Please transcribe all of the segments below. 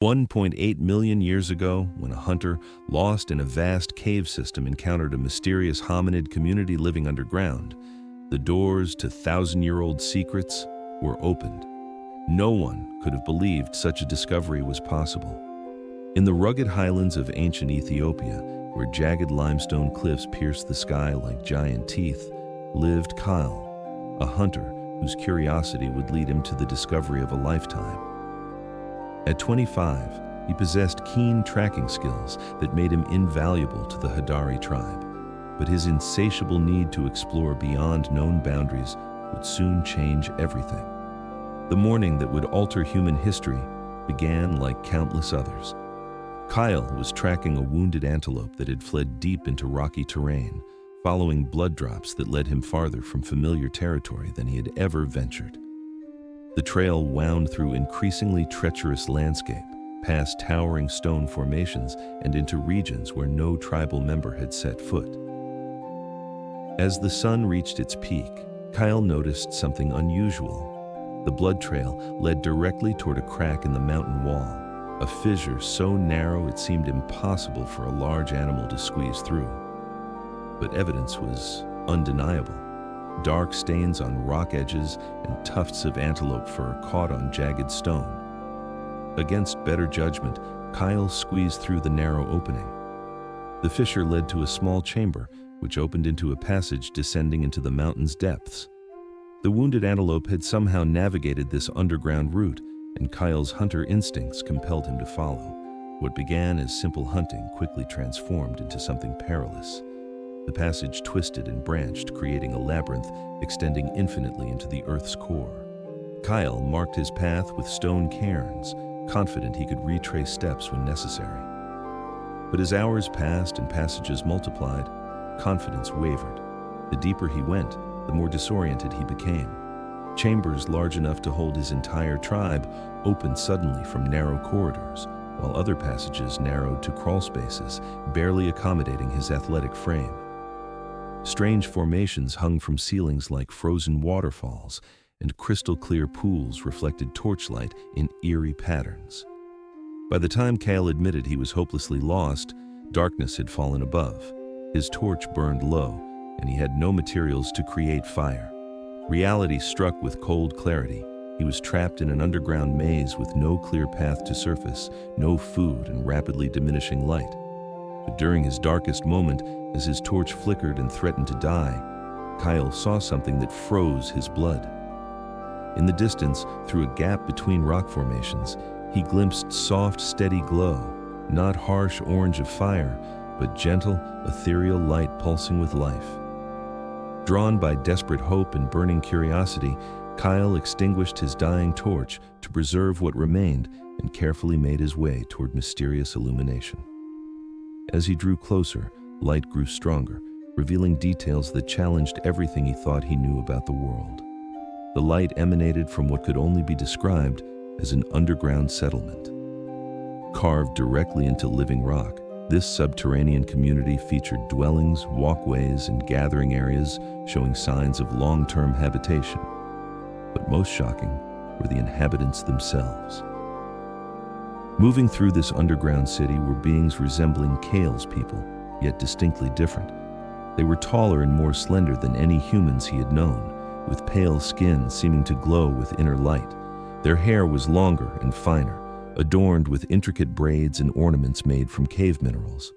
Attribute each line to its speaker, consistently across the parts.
Speaker 1: 1.8 million years ago, when a hunter lost in a vast cave system encountered a mysterious hominid community living underground, the doors to thousand-year-old secrets were opened. No one could have believed such a discovery was possible. In the rugged highlands of ancient Ethiopia, where jagged limestone cliffs pierced the sky like giant teeth, lived Kael, a hunter whose curiosity would lead him to the discovery of a lifetime. At 25, he possessed keen tracking skills that made him invaluable to the Hadari tribe, but his insatiable need to explore beyond known boundaries would soon change everything. The morning that would alter human history began like countless others. Kael was tracking a wounded antelope that had fled deep into rocky terrain, following blood drops that led him farther from familiar territory than he had ever ventured. The trail wound through increasingly treacherous landscape, past towering stone formations and into regions where no tribal member had set foot. As the sun reached its peak, Kael noticed something unusual. The blood trail led directly toward a crack in the mountain wall, a fissure so narrow it seemed impossible for a large animal to squeeze through. But evidence was undeniable. Dark stains on rock edges and tufts of antelope fur caught on jagged stone. Against better judgment, Kael squeezed through the narrow opening. The fissure led to a small chamber, which opened into a passage descending into the mountain's depths. The wounded antelope had somehow navigated this underground route, and Kael's hunter instincts compelled him to follow. What began as simple hunting quickly transformed into something perilous. The passage twisted and branched, creating a labyrinth extending infinitely into the earth's core. Kael marked his path with stone cairns, confident he could retrace steps when necessary. But as hours passed and passages multiplied, confidence wavered. The deeper he went, the more disoriented he became. Chambers large enough to hold his entire tribe opened suddenly from narrow corridors, while other passages narrowed to crawl spaces, barely accommodating his athletic frame. Strange formations hung from ceilings like frozen waterfalls, and crystal-clear pools reflected torchlight in eerie patterns. By the time Kael admitted he was hopelessly lost, darkness had fallen above. His torch burned low, and he had no materials to create fire. Reality struck with cold clarity. He was trapped in an underground maze with no clear path to surface, no food, and rapidly diminishing light. But during his darkest moment, as his torch flickered and threatened to die, Kael saw something that froze his blood. In the distance, through a gap between rock formations, he glimpsed soft, steady glow, not harsh orange of fire, but gentle, ethereal light pulsing with life. Drawn by desperate hope and burning curiosity, Kael extinguished his dying torch to preserve what remained and carefully made his way toward mysterious illumination. As he drew closer, light grew stronger, revealing details that challenged everything he thought he knew about the world. The light emanated from what could only be described as an underground settlement. Carved directly into living rock, this subterranean community featured dwellings, walkways, and gathering areas showing signs of long-term habitation. But most shocking were the inhabitants themselves. Moving through this underground city were beings resembling Kael's people, yet distinctly different. They were taller and more slender than any humans he had known, with pale skin seeming to glow with inner light. Their hair was longer and finer, adorned with intricate braids and ornaments made from cave minerals.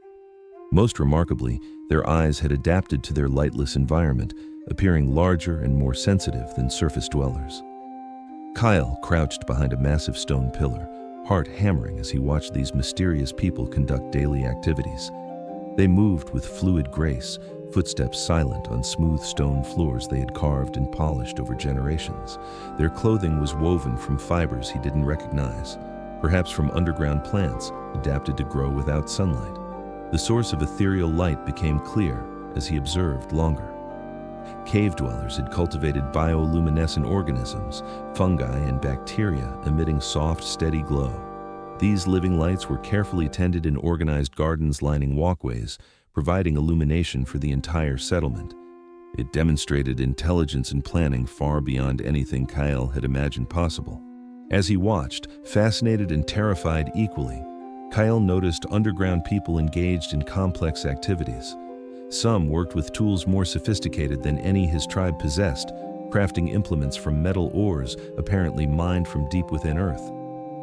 Speaker 1: Most remarkably, their eyes had adapted to their lightless environment, appearing larger and more sensitive than surface dwellers. Kael crouched behind a massive stone pillar, heart hammering as he watched these mysterious people conduct daily activities. They moved with fluid grace, footsteps silent on smooth stone floors they had carved and polished over generations. Their clothing was woven from fibers he didn't recognize, perhaps from underground plants adapted to grow without sunlight. The source of ethereal light became clear as he observed longer. Cave dwellers had cultivated bioluminescent organisms, fungi and bacteria emitting soft, steady glow. These living lights were carefully tended in organized gardens lining walkways, providing illumination for the entire settlement. It demonstrated intelligence and planning far beyond anything Kael had imagined possible. As he watched, fascinated and terrified equally, Kael noticed underground people engaged in complex activities. Some worked with tools more sophisticated than any his tribe possessed, crafting implements from metal ores apparently mined from deep within earth.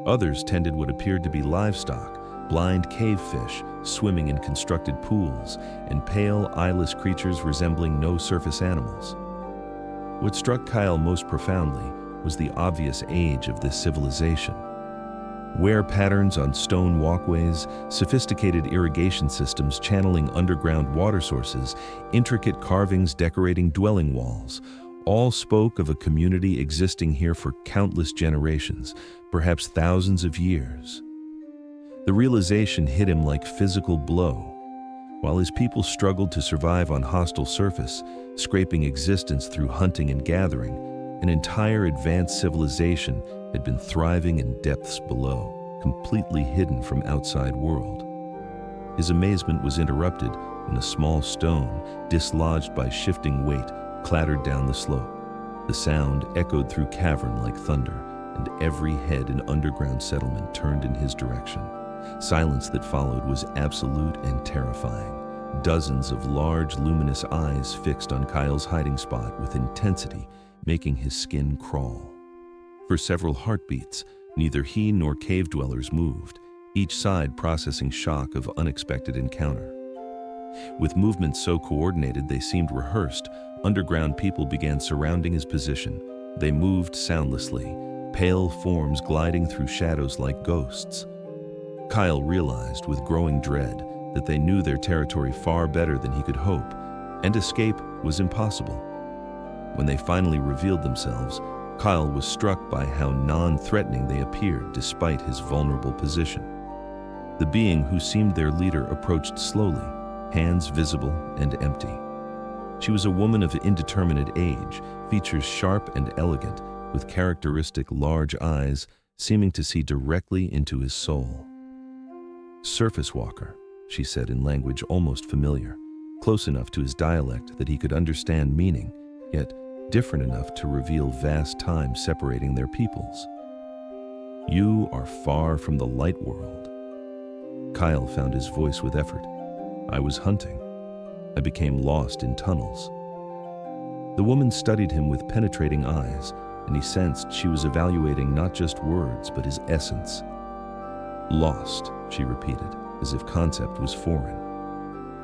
Speaker 1: Others tended what appeared to be livestock, blind cave fish swimming in constructed pools, and pale, eyeless creatures resembling no surface animals. What struck Kael most profoundly was the obvious age of this civilization. Wear patterns on stone walkways, sophisticated irrigation systems channeling underground water sources, intricate carvings decorating dwelling walls, all spoke of a community existing here for countless generations, perhaps thousands of years. The realization hit him like physical blow. While his people struggled to survive on hostile surface, scraping existence through hunting and gathering, an entire advanced civilization had been thriving in depths below, completely hidden from outside world. His amazement was interrupted when a small stone, dislodged by shifting weight, clattered down the slope. The sound echoed through cavern like thunder, and every head in underground settlement turned in his direction. Silence that followed was absolute and terrifying. Dozens of large, luminous eyes fixed on Kael's hiding spot with intensity, making his skin crawl. For several heartbeats, neither he nor cave dwellers moved, each side processing shock of unexpected encounter. With movements so coordinated they seemed rehearsed, underground people began surrounding his position. They moved soundlessly, pale forms gliding through shadows like ghosts. Kael realized with growing dread that they knew their territory far better than he could hope, and escape was impossible. When they finally revealed themselves, Kael was struck by how non-threatening they appeared despite his vulnerable position. The being who seemed their leader approached slowly, hands visible and empty. She was a woman of indeterminate age, features sharp and elegant, with characteristic large eyes seeming to see directly into his soul. "Surface walker," she said in language almost familiar, close enough to his dialect that he could understand meaning, yet different enough to reveal vast time separating their peoples. "You are far from the light world." Kael found his voice with effort. "I was hunting. I became lost in tunnels." The woman studied him with penetrating eyes, and he sensed she was evaluating not just words, but his essence. "Lost," she repeated, as if concept was foreign.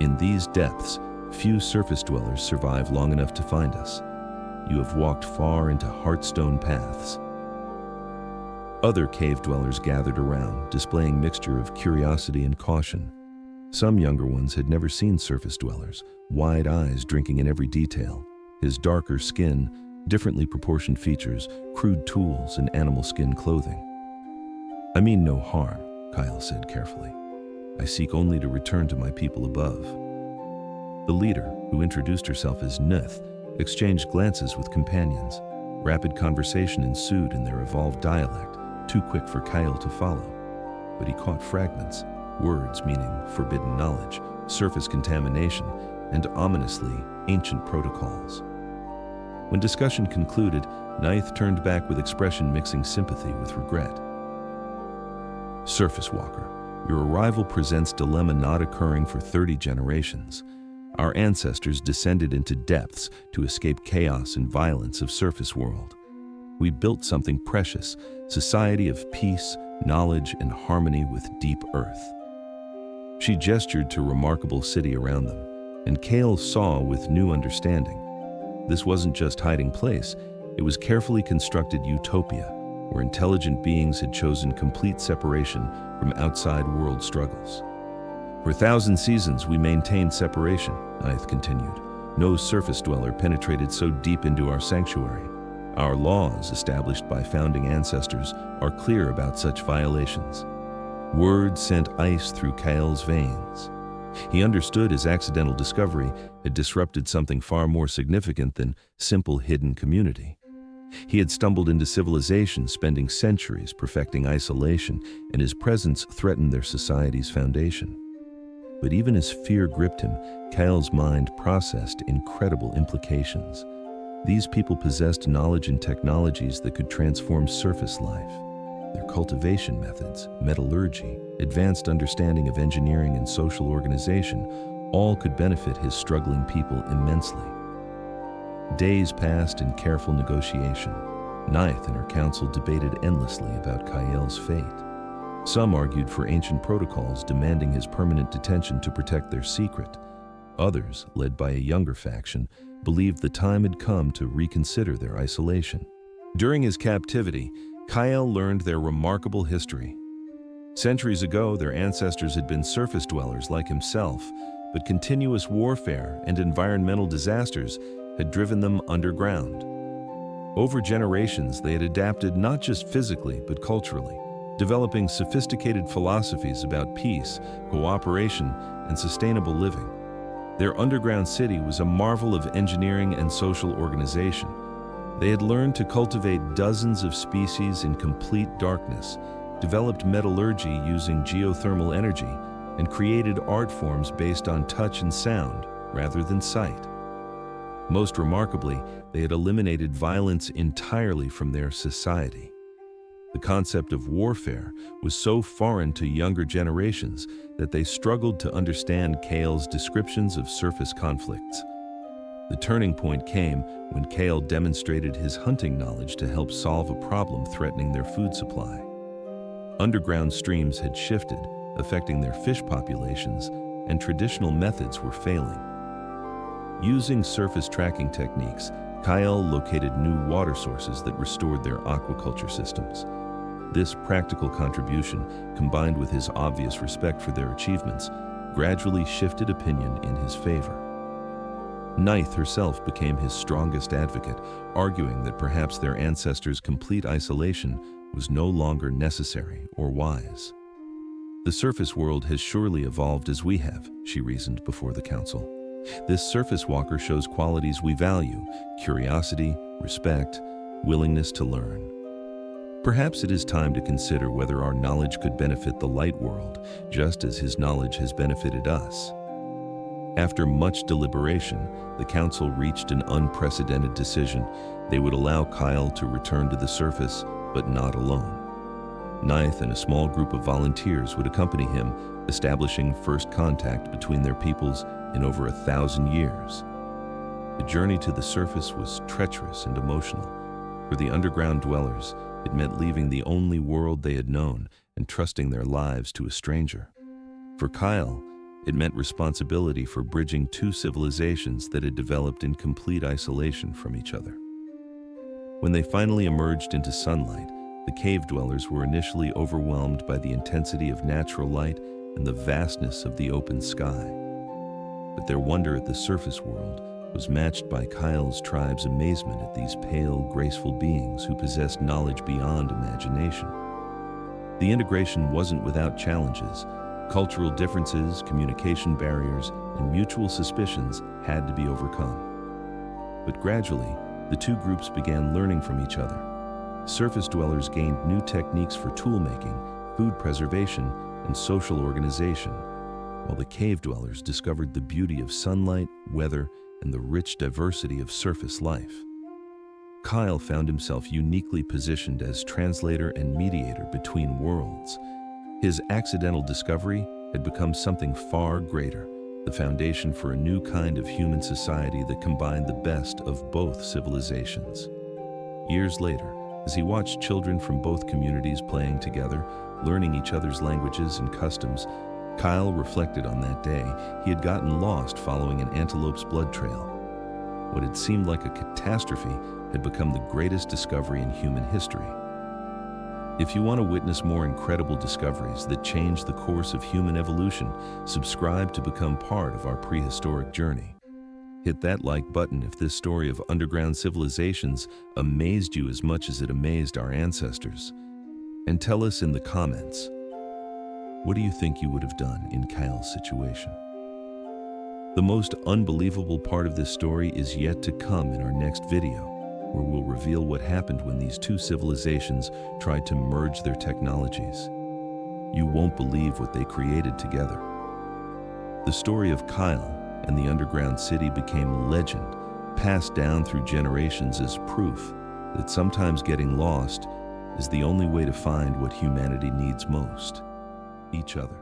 Speaker 1: "In these depths, few surface dwellers survive long enough to find us. You have walked far into heartstone paths." Other cave dwellers gathered around, displaying mixture of curiosity and caution. Some younger ones had never seen surface dwellers, wide eyes drinking in every detail. His darker skin, differently proportioned features, crude tools, and animal skin clothing. "I mean no harm," Kael said carefully. "I seek only to return to my people above." The leader, who introduced herself as Nuth, exchanged glances with companions. Rapid conversation ensued in their evolved dialect, too quick for Kael to follow. But he caught fragments, words meaning forbidden knowledge, surface contamination, and ominously ancient protocols. When discussion concluded, Naith turned back with expression mixing sympathy with regret. "Surface walker, your arrival presents dilemma not occurring for 30 generations. Our ancestors descended into depths to escape chaos and violence of surface world. We built something precious, society of peace, knowledge, and harmony with deep earth." She gestured to a remarkable city around them, and Kael saw with new understanding. This wasn't just hiding place, it was carefully constructed utopia, where intelligent beings had chosen complete separation from outside world struggles. "For 1,000 seasons we maintained separation," Naith continued. "No surface dweller penetrated so deep into our sanctuary. Our laws, established by founding ancestors, are clear about such violations." Word sent ice through Kael's veins. He understood his accidental discovery had disrupted something far more significant than simple hidden community. He had stumbled into civilization, spending centuries perfecting isolation, and his presence threatened their society's foundation. But even as fear gripped him, Kael's mind processed incredible implications. These people possessed knowledge and technologies that could transform surface life. their cultivation methods, metallurgy, advanced understanding of engineering and social organization, all could benefit his struggling people immensely. Days passed in careful negotiation. Ninth and her council debated endlessly about Kael's fate. Some argued for ancient protocols demanding his permanent detention to protect their secret. Others, led by a younger faction, believed the time had come to reconsider their isolation. During his captivity, Kael learned their remarkable history. Centuries ago, their ancestors had been surface dwellers like himself, but continuous warfare and environmental disasters had driven them underground. Over generations, they had adapted not just physically but culturally, developing sophisticated philosophies about peace, cooperation, and sustainable living. Their underground city was a marvel of engineering and social organization. They had learned to cultivate dozens of species in complete darkness, developed metallurgy using geothermal energy, and created art forms based on touch and sound rather than sight. Most remarkably, they had eliminated violence entirely from their society. The concept of warfare was so foreign to younger generations that they struggled to understand Kael's descriptions of surface conflicts. The turning point came when Kael demonstrated his hunting knowledge to help solve a problem threatening their food supply. Underground streams had shifted, affecting their fish populations, and traditional methods were failing. Using surface tracking techniques, Kael located new water sources that restored their aquaculture systems. This practical contribution, combined with his obvious respect for their achievements, gradually shifted opinion in his favor. Neith herself became his strongest advocate, arguing that perhaps their ancestors' complete isolation was no longer necessary or wise. The surface world has surely evolved as we have, she reasoned before the council. This surface walker shows qualities we value: curiosity, respect, willingness to learn. Perhaps it is time to consider whether our knowledge could benefit the light world, just as his knowledge has benefited us. After much deliberation, the council reached an unprecedented decision. They would allow Kael to return to the surface, but not alone. Neith and a small group of volunteers would accompany him, establishing first contact between their peoples in over 1,000 years. The journey to the surface was treacherous and emotional. For the underground dwellers, it meant leaving the only world they had known and trusting their lives to a stranger. For Kael, it meant responsibility for bridging two civilizations that had developed in complete isolation from each other. When they finally emerged into sunlight, the cave dwellers were initially overwhelmed by the intensity of natural light and the vastness of the open sky. But their wonder at the surface world was matched by Kael's tribe's amazement at these pale, graceful beings who possessed knowledge beyond imagination. The integration wasn't without challenges. Cultural differences, communication barriers, and mutual suspicions had to be overcome. But gradually, the two groups began learning from each other. Surface dwellers gained new techniques for tool-making, food preservation, and social organization, while the cave dwellers discovered the beauty of sunlight, weather, and the rich diversity of surface life. Kael found himself uniquely positioned as translator and mediator between worlds. His accidental discovery had become something far greater, the foundation for a new kind of human society that combined the best of both civilizations. Years later, as he watched children from both communities playing together, learning each other's languages and customs, Kael reflected on that day he had gotten lost following an antelope's blood trail. What had seemed like a catastrophe had become the greatest discovery in human history. If you want to witness more incredible discoveries that change the course of human evolution, subscribe to become part of our prehistoric journey. Hit that like button if this story of underground civilizations amazed you as much as it amazed our ancestors. And tell us in the comments, what do you think you would have done in Kael's situation? The most unbelievable part of this story is yet to come in our next video, where we'll reveal what happened when these two civilizations tried to merge their technologies. You won't believe what they created together. The story of Kael and the underground city became legend, passed down through generations as proof that sometimes getting lost is the only way to find what humanity needs most: each other.